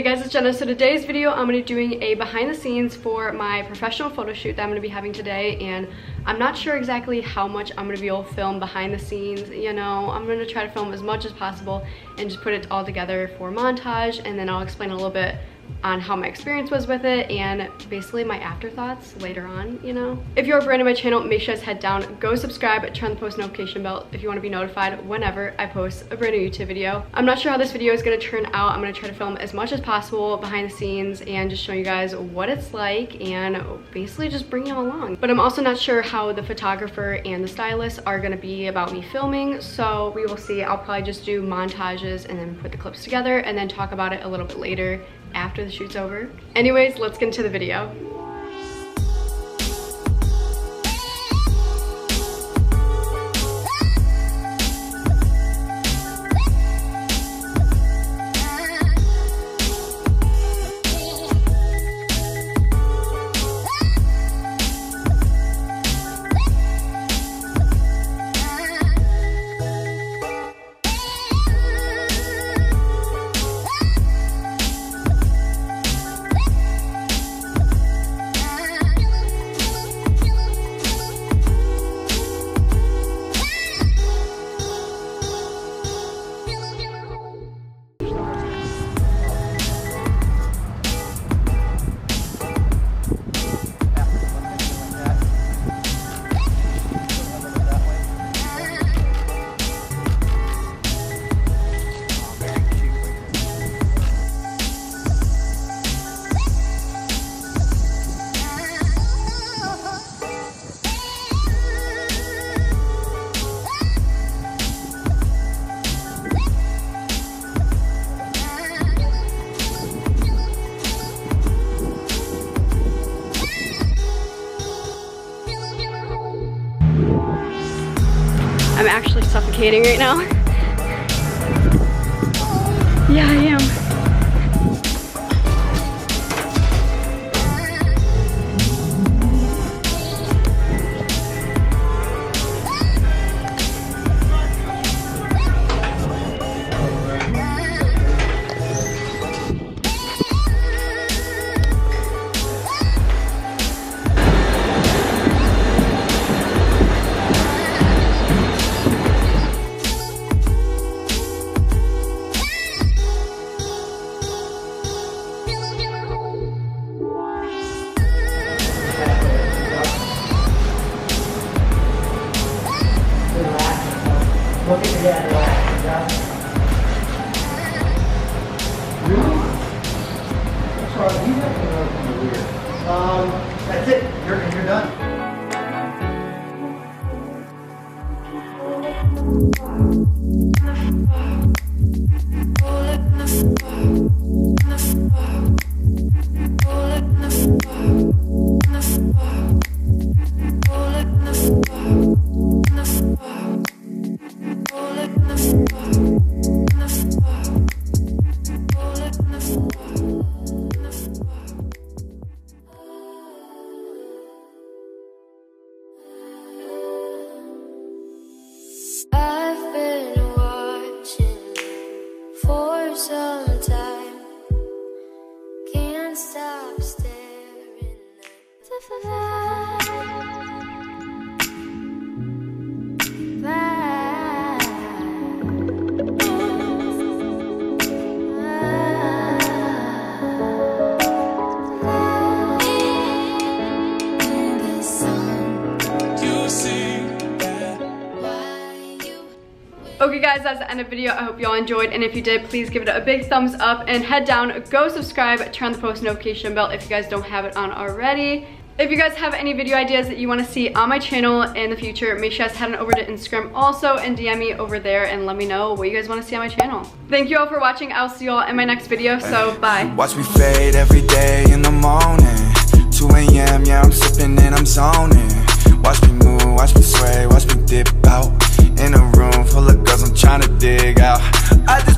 guys, it's Jenna. So today's video, I'm going to be doing a behind the scenes for my professional photo shoot that I'm going to be having today, and I'm not sure exactly how much I'm going to be able to film behind the scenes. You know, I'm going to try to film as much as possible and just put it all together for montage, and then I'll explain a little bit on how my experience was with it and basically my afterthoughts later on, you know. If you're brand new to my channel, make sure you guys head down, go subscribe, turn on the post notification bell if you want to be notified whenever I post a brand new YouTube video. I'm not sure how this video is going to turn out. I'm going to try to film as much as possible behind the scenes and just show you guys what it's like and basically just bring you along. But I'm also not sure how the photographer and the stylist are going to be about me filming, so we will see. I'll probably just do montages and then put the clips together and then talk about it a little bit later after the shoot's over. Anyways, let's get into the video. I'm actually suffocating right now. Yeah, I am. Look at that relax. Really? Sorry, you have to know from weird. That's it. You're done. Some time, can't stop staring at the fly. Okay guys, that's the end of the video. I hope you all enjoyed, and if you did, please give it a big thumbs up and head down, go subscribe, turn on the post notification bell if you guys don't have it on already. If you guys have any video ideas that you want to see on my channel in the future, make sure you guys head on over to Instagram also and DM me over there and let me know what you guys want to see on my channel. Thank you all for watching. I'll see you all in my next video, so bye. Watch me fade every day in the morning. 2 a.m. yeah, I'm sipping and I'm zoning. Watch me move, watch me sway, watch me dip out in a room full of girls I'm trying to dig out. I just